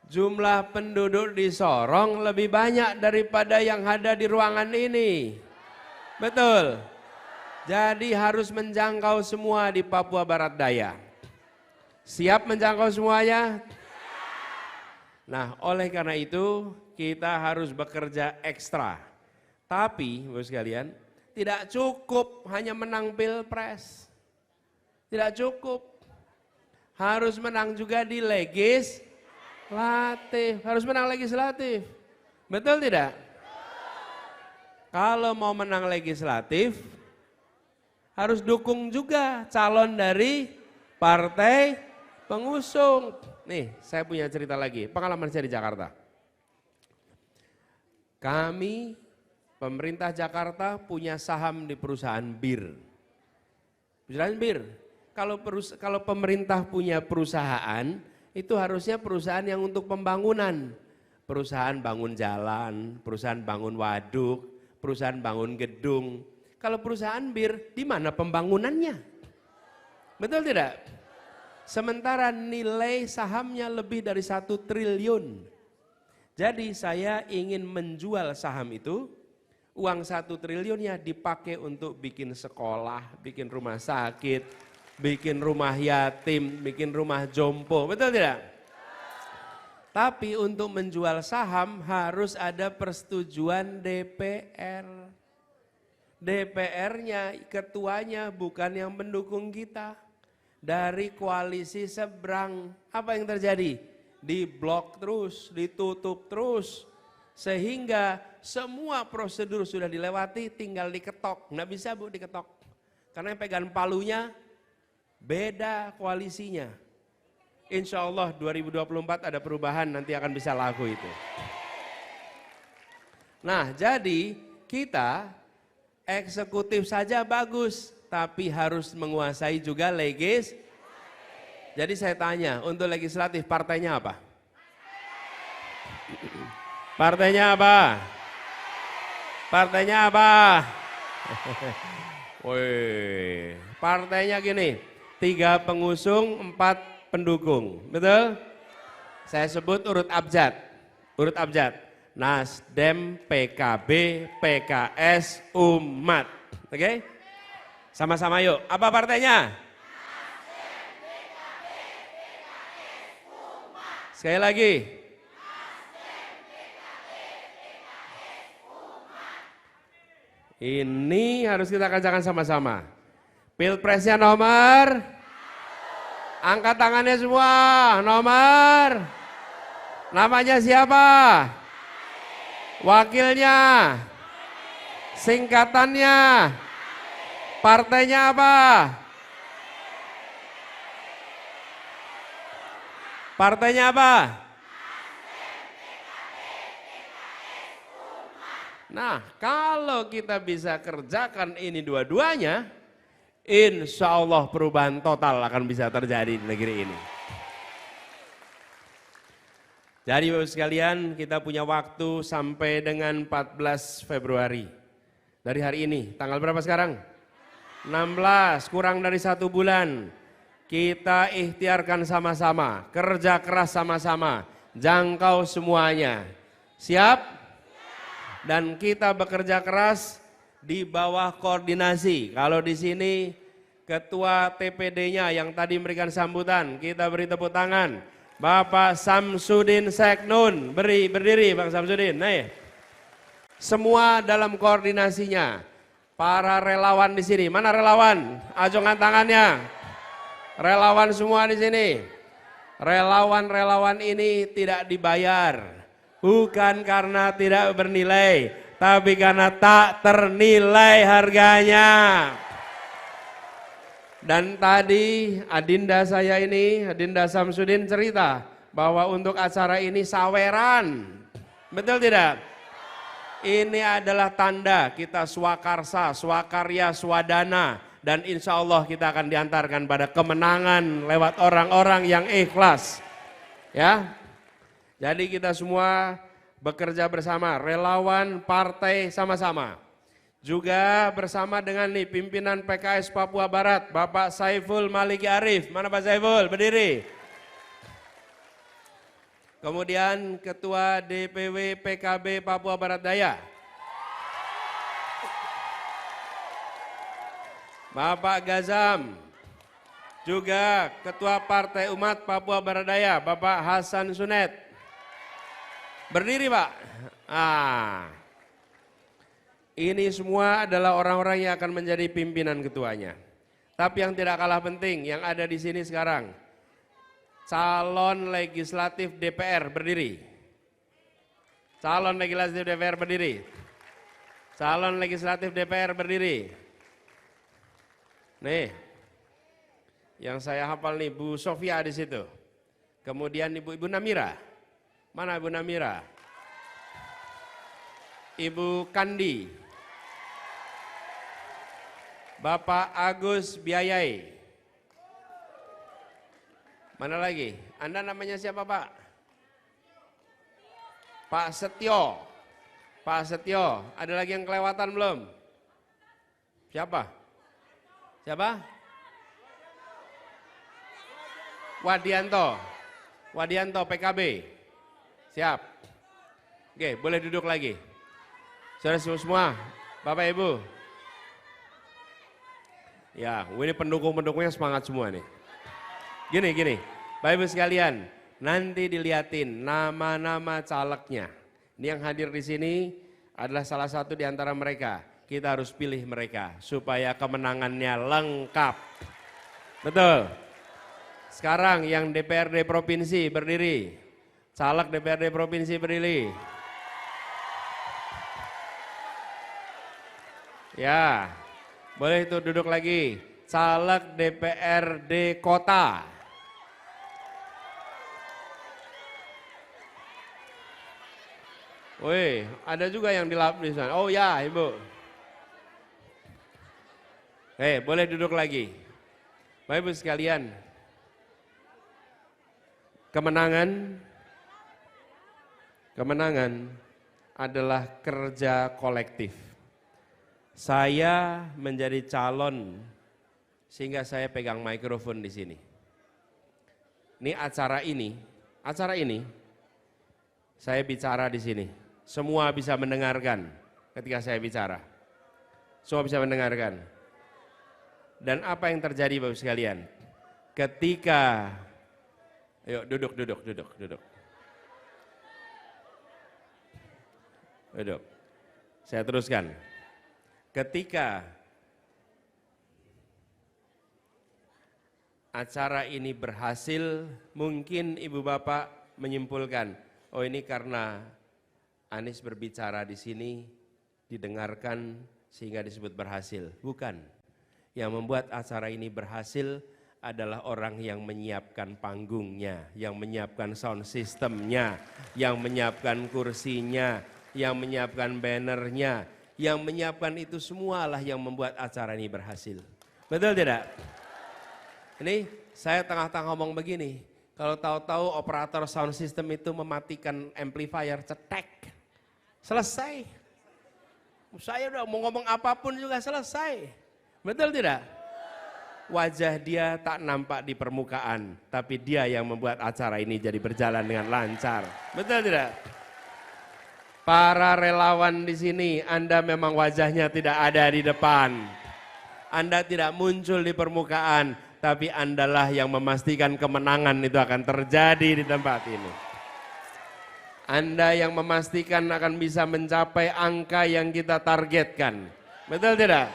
jumlah penduduk di Sorong lebih banyak daripada yang ada di ruangan ini. Betul. Jadi harus menjangkau semua di Papua Barat Daya. Siap menjangkau semuanya? Nah, oleh karena itu kita harus bekerja ekstra. Tapi, Bapak sekalian, tidak cukup hanya menang Pilpres. Tidak cukup. Harus menang juga di legislatif. Harus menang legislatif. Betul tidak? Kalau mau menang legislatif, harus dukung juga calon dari partai pengusung. Nih, saya punya cerita lagi, pengalaman saya di Jakarta. Kami Pemerintah Jakarta punya saham di perusahaan bir. Perusahaan bir. Kalau pemerintah punya perusahaan, itu harusnya perusahaan yang untuk pembangunan. Perusahaan bangun jalan, perusahaan bangun waduk, perusahaan bangun gedung. Kalau perusahaan bir, di mana pembangunannya? Betul tidak? Sementara nilai sahamnya lebih dari 1 triliun. Jadi saya ingin menjual saham itu, uang 1 triliunnya dipakai untuk bikin sekolah, bikin rumah sakit, bikin rumah yatim, bikin rumah jompo, betul tidak? Tapi untuk menjual saham harus ada persetujuan DPR. DPR-nya, ketuanya bukan yang mendukung kita. Dari koalisi seberang, apa yang terjadi? Diblok terus, ditutup terus. Sehingga semua prosedur sudah dilewati, tinggal diketok. Nggak bisa Bu diketok. Karena yang pegang palunya beda koalisinya. Insya Allah 2024 ada perubahan, nanti akan bisa laku itu. Nah jadi kita eksekutif saja bagus, tapi harus menguasai juga Jadi saya tanya, untuk legislatif partainya apa? Partainya apa? Partainya apa? Woi, partainya gini, 3 pengusung, 4 pendukung, betul? Saya sebut urut abjad, Nasdem, PKB, PKS, Umat, oke? Sama-sama yuk, apa partainya? Nasdem, PKB, PKS, Umat. Sekali lagi. Nasdem, PKB, PKS, Umat. Ini harus kita kerjakan sama-sama. Pilpresnya nomor? Angkat tangannya semua, nomor. Namanya siapa? Wakilnya. Singkatannya. Partainya apa? Partainya apa? Nah, kalau kita bisa kerjakan ini dua-duanya, insya Allah perubahan total akan bisa terjadi di negeri ini. Jadi Bapak sekalian, kita punya waktu sampai dengan 14 Februari. Dari hari ini, tanggal berapa sekarang? 16, kurang dari 1 bulan. Kita ikhtiarkan sama-sama, kerja keras sama-sama, jangkau semuanya. Siap? Dan kita bekerja keras di bawah koordinasi. Kalau di sini ketua TPD-nya yang tadi memberikan sambutan, kita beri tepuk tangan. Bapak Samsudin Seknun, berdiri Bang Samsudin. Nih. Semua dalam koordinasinya. Para relawan di sini, mana relawan? Ajungkan tangannya. Relawan semua di sini. Relawan-relawan ini tidak dibayar. Bukan karena tidak bernilai, tapi karena tak ternilai harganya. Dan tadi Adinda saya ini, Adinda Samsudin cerita bahwa untuk acara ini saweran. Betul tidak? Ini adalah tanda kita swakarsa, swakarya, swadana. Dan insya Allah kita akan diantarkan pada kemenangan lewat orang-orang yang ikhlas. Ya, jadi kita semua bekerja bersama, relawan, partai sama-sama. Juga bersama dengan nih pimpinan PKS Papua Barat, Bapak Saiful Maliki Arif. Mana Pak Saiful? Berdiri. Kemudian Ketua DPW PKB Papua Barat Daya. Bapak Gazam. Juga Ketua Partai Umat Papua Barat Daya, Bapak Hasan Sunet. Berdiri Pak. Ini semua adalah orang-orang yang akan menjadi pimpinan ketuanya. Tapi yang tidak kalah penting, yang ada di sini sekarang, calon legislatif DPR berdiri. Calon legislatif DPR berdiri. Calon legislatif DPR berdiri. Nih, yang saya hafal nih Bu Sofia di situ. Kemudian Ibu Namira. Mana Ibu Namira? Ibu Kandi. Bapak Agus Biayai. Mana lagi? Anda namanya siapa, Pak? Pak Setio. Pak Setio. Ada lagi yang kelewatan belum? Siapa? Siapa? Wadianto. Wadianto PKB. Siap. Oke, boleh duduk lagi. Saudara semua, Bapak Ibu. Ya, ini pendukung-pendukungnya semangat semua nih. Gini, Bapak Ibu sekalian, nanti dilihatin nama-nama calegnya. Ini yang hadir di sini adalah salah satu di antara mereka. Kita harus pilih mereka supaya kemenangannya lengkap. Betul. Sekarang yang DPRD Provinsi berdiri. Caleg DPRD Provinsi berdiri. Ya, boleh itu duduk lagi. Caleg DPRD Kota. Wih, ada juga yang di sana. Oh ya, Ibu. Boleh duduk lagi. Bapak Ibu sekalian, kemenangan adalah kerja kolektif. Saya menjadi calon sehingga saya pegang mikrofon di sini. Ini acara ini, saya bicara di sini. Semua bisa mendengarkan ketika saya bicara. Semua bisa mendengarkan. Dan apa yang terjadi Bapak sekalian? Ketika, ayo duduk. Duduk. Saya teruskan. Ketika acara ini berhasil, mungkin Ibu Bapak menyimpulkan, oh ini karena Anies berbicara di sini, didengarkan sehingga disebut berhasil. Bukan. Yang membuat acara ini berhasil adalah orang yang menyiapkan panggungnya, yang menyiapkan sound systemnya, yang menyiapkan kursinya, yang menyiapkan bannernya, yang menyiapkan itu semualah yang membuat acara ini berhasil. Betul tidak? Ini saya tengah-tengah ngomong begini, kalau tahu-tahu operator sound system itu mematikan amplifier, cetek, selesai. Saya udah mau ngomong apapun juga selesai. Betul tidak? Wajah dia tak nampak di permukaan, tapi dia yang membuat acara ini jadi berjalan dengan lancar. Betul tidak? Para relawan di sini, Anda memang wajahnya tidak ada di depan. Anda tidak muncul di permukaan, tapi Andalah yang memastikan kemenangan itu akan terjadi di tempat ini. Anda yang memastikan akan bisa mencapai angka yang kita targetkan. Betul tidak?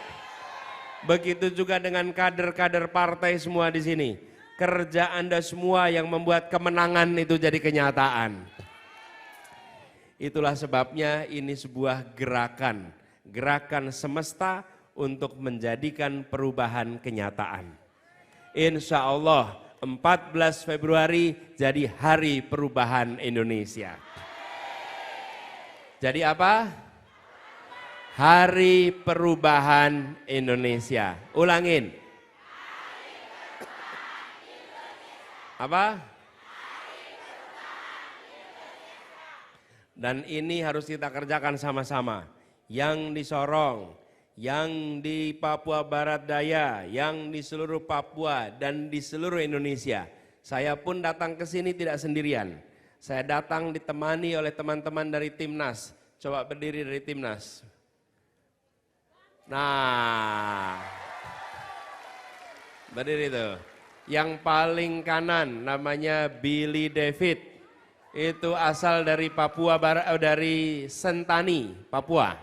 Begitu juga dengan kader-kader partai semua di sini. Kerja Anda semua yang membuat kemenangan itu jadi kenyataan. Itulah sebabnya ini sebuah gerakan semesta untuk menjadikan perubahan kenyataan. Insya Allah 14 Februari jadi hari perubahan Indonesia. Jadi apa? Hari perubahan Indonesia. Ulangin. Apa? Dan ini harus kita kerjakan sama-sama. Yang di Sorong, yang di Papua Barat Daya, yang di seluruh Papua dan di seluruh Indonesia. Saya pun datang ke sini tidak sendirian. Saya datang ditemani oleh teman-teman dari Timnas. Coba berdiri dari Timnas. Nah, berdiri itu. Yang paling kanan namanya Billy David. Itu asal dari Papua Barat, dari Sentani, Papua.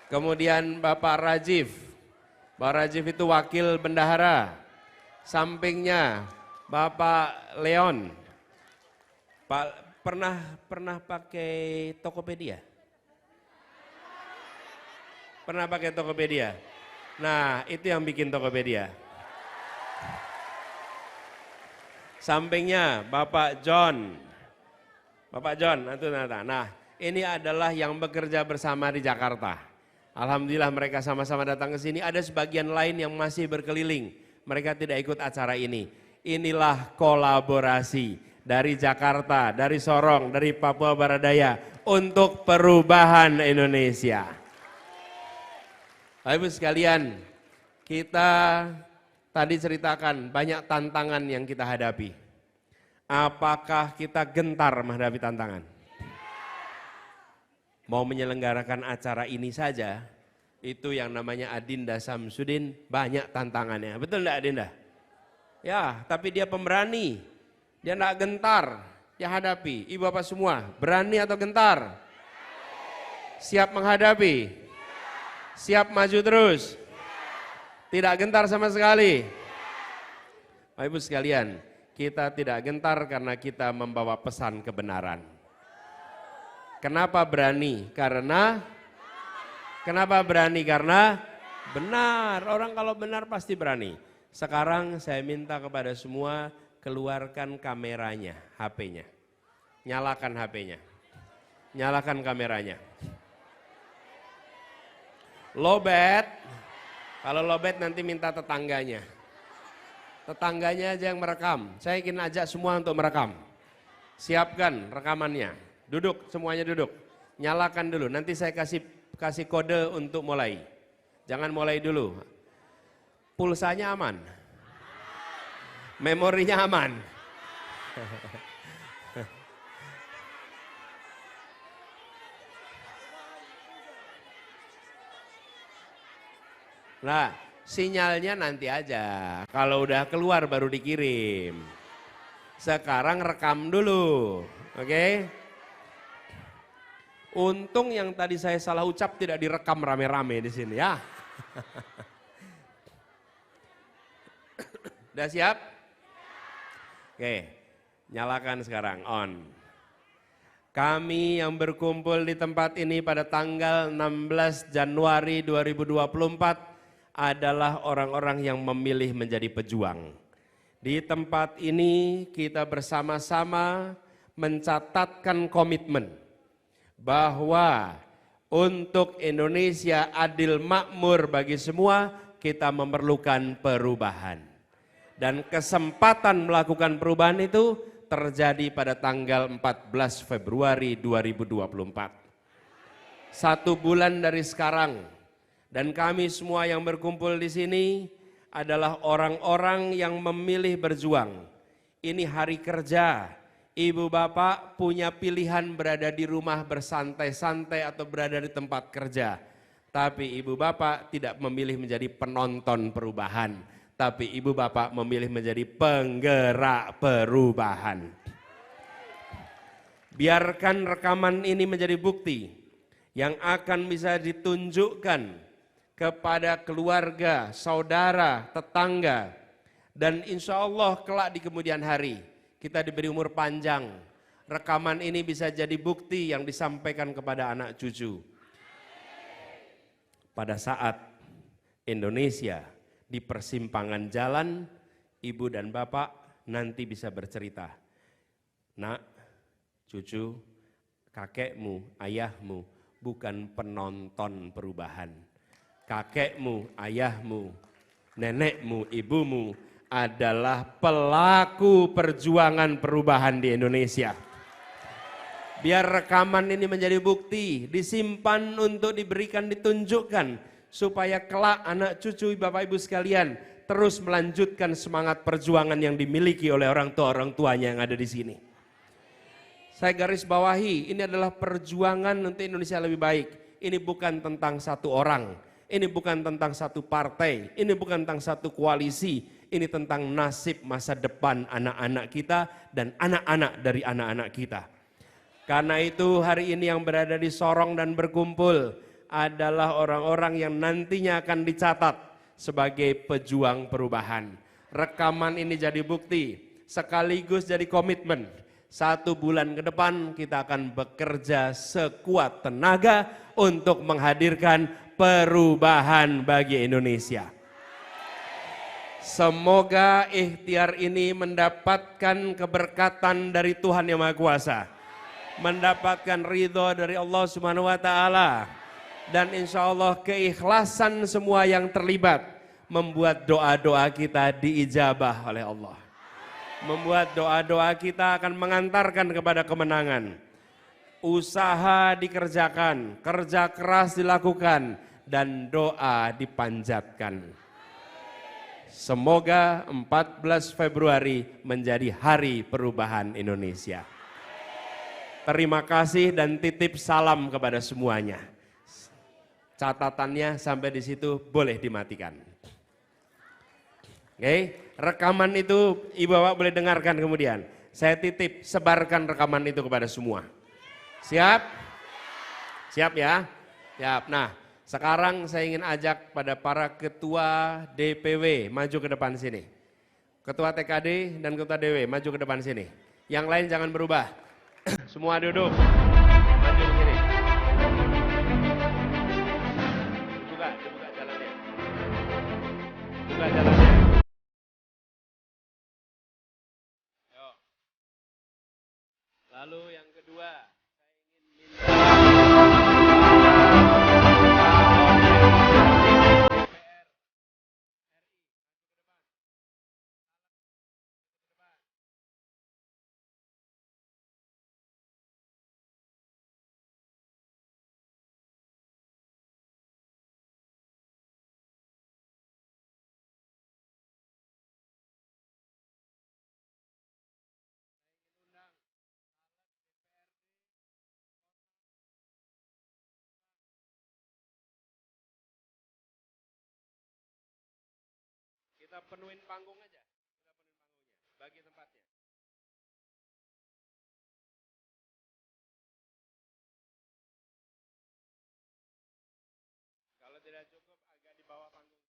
Kemudian Bapak Rajiv. Bapak Rajiv itu wakil bendahara. Sampingnya Bapak Leon. Pak pernah pakai Tokopedia? Pernah pakai Tokopedia? Nah, itu yang bikin Tokopedia. Sampingnya Bapak John. Bapak John, itu nah ini adalah yang bekerja bersama di Jakarta. Alhamdulillah mereka sama-sama datang ke sini. Ada sebagian lain yang masih berkeliling. Mereka tidak ikut acara ini. Inilah kolaborasi dari Jakarta, dari Sorong, dari Papua Barat Daya untuk perubahan Indonesia. Bapak Ibu sekalian, kita tadi ceritakan banyak tantangan yang kita hadapi. Apakah kita gentar menghadapi tantangan? Mau menyelenggarakan acara ini saja, itu yang namanya Adinda Samsudin banyak tantangannya. Betul enggak Adinda? Ya, tapi dia pemberani. Dia enggak gentar, dia hadapi. Ibu bapak semua, berani atau gentar? Siap menghadapi? Siap maju terus? Tidak gentar sama sekali? Bapak Ibu sekalian, kita tidak gentar karena kita membawa pesan kebenaran. Kenapa berani? Kenapa berani? Karena benar. Orang kalau benar pasti berani. Sekarang saya minta kepada semua keluarkan kameranya, HP-nya. Nyalakan HP-nya. Nyalakan kameranya. Lobet. Kalau lobet nanti minta tetangganya. Tetangganya aja yang merekam. Saya ingin ajak semua untuk merekam. Siapkan rekamannya. Duduk, semuanya duduk. Nyalakan dulu, nanti saya kasih kode untuk mulai. Jangan mulai dulu. Pulsanya aman. Memorinya aman. Nah, sinyalnya nanti aja. Kalau udah keluar baru dikirim. Sekarang rekam dulu, oke? Untung yang tadi saya salah ucap tidak direkam rame-rame di sini ya. Udah siap? Oke, nyalakan sekarang, on. Kami yang berkumpul di tempat ini pada tanggal 16 Januari 2024 adalah orang-orang yang memilih menjadi pejuang. Di tempat ini kita bersama-sama mencatatkan komitmen bahwa untuk Indonesia adil makmur bagi semua, kita memerlukan perubahan. Dan kesempatan melakukan perubahan itu terjadi pada tanggal 14 Februari 2024. 1 bulan dari sekarang, dan kami semua yang berkumpul di sini adalah orang-orang yang memilih berjuang. Ini hari kerja. Ibu bapak punya pilihan berada di rumah bersantai-santai atau berada di tempat kerja. Tapi ibu bapak tidak memilih menjadi penonton perubahan. Tapi ibu bapak memilih menjadi penggerak perubahan. Biarkan rekaman ini menjadi bukti yang akan bisa ditunjukkan kepada keluarga, saudara, tetangga. Dan insya Allah kelak di kemudian hari kita diberi umur panjang. Rekaman ini bisa jadi bukti yang disampaikan kepada anak cucu. Pada saat Indonesia di persimpangan jalan, ibu dan bapak nanti bisa bercerita. Nak, cucu, kakekmu, ayahmu bukan penonton perubahan. Kakekmu, ayahmu, nenekmu, ibumu adalah pelaku perjuangan perubahan di Indonesia. Biar rekaman ini menjadi bukti, disimpan untuk diberikan, ditunjukkan, supaya kelak anak cucu Bapak Ibu sekalian terus melanjutkan semangat perjuangan yang dimiliki oleh orang tuanya yang ada di sini. Saya garis bawahi, ini adalah perjuangan untuk Indonesia lebih baik. Ini bukan tentang satu orang, ini bukan tentang satu partai, ini bukan tentang satu koalisi. Ini tentang nasib masa depan anak-anak kita dan anak-anak dari anak-anak kita. Karena itu hari ini yang berada di Sorong dan berkumpul adalah orang-orang yang nantinya akan dicatat sebagai pejuang perubahan. Rekaman ini jadi bukti, sekaligus jadi komitmen. 1 bulan ke depan kita akan bekerja sekuat tenaga untuk menghadirkan perubahan bagi Indonesia. Semoga ikhtiar ini mendapatkan keberkatan dari Tuhan Yang Maha Kuasa. mendapatkan ridho dari Allah Subhanahu wa taala. Dan insya Allah keikhlasan semua yang terlibat membuat doa-doa kita diijabah oleh Allah. Membuat doa-doa kita akan mengantarkan kepada kemenangan. Usaha dikerjakan, kerja keras dilakukan, dan doa dipanjatkan. Semoga 14 Februari menjadi hari perubahan Indonesia. Terima kasih dan titip salam kepada semuanya. Catatannya sampai di situ boleh dimatikan. Oke, rekaman itu Ibu Bapak boleh dengarkan kemudian. Saya titip sebarkan rekaman itu kepada semua. Siap? Siap ya? Siap. Nah, sekarang saya ingin ajak pada para ketua DPW maju ke depan sini. Ketua TKD dan ketua DW maju ke depan sini. Yang lain jangan berubah. Semua duduk. Maju ke sini. Dibuka jalannya. Buka jalannya. Yuk. Lalu yang kedua, kita penuhin panggung aja. Bagi tempatnya. Kalau tidak cukup agak di bawah panggung.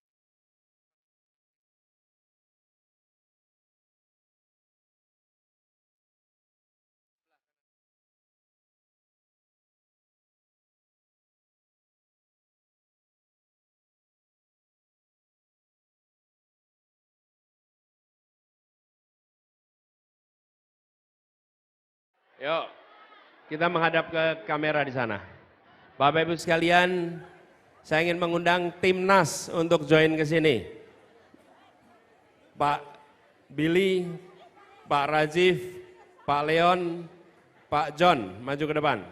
Yuk, kita menghadap ke kamera di sana. Bapak Ibu sekalian, saya ingin mengundang Timnas untuk join ke sini. Pak Billy, Pak Rajif, Pak Leon, Pak John, maju ke depan.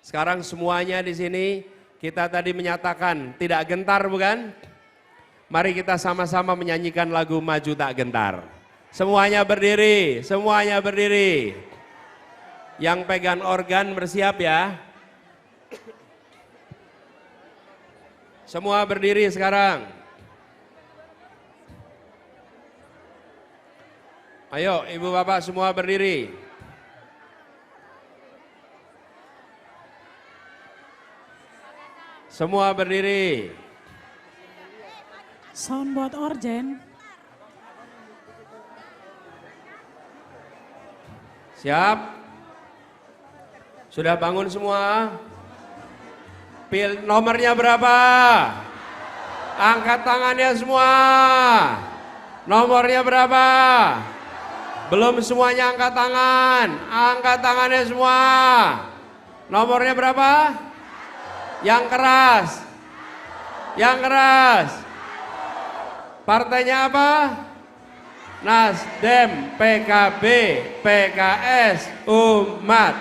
Sekarang semuanya di sini kita tadi menyatakan tidak gentar, bukan? Mari kita sama-sama menyanyikan lagu Maju Tak Gentar. Semuanya berdiri, semuanya berdiri. Yang pegang organ bersiap ya. Semua berdiri sekarang. Ayo Ibu Bapak semua berdiri. Semua berdiri. Sound buat organ. Siap? Sudah bangun semua? Nomornya berapa? Angkat tangannya semua. Nomornya berapa? Belum semuanya angkat tangan. Angkat tangannya semua. Nomornya berapa? Yang keras. Yang keras. Partainya apa? Nasdem, PKB, PKS, Umat.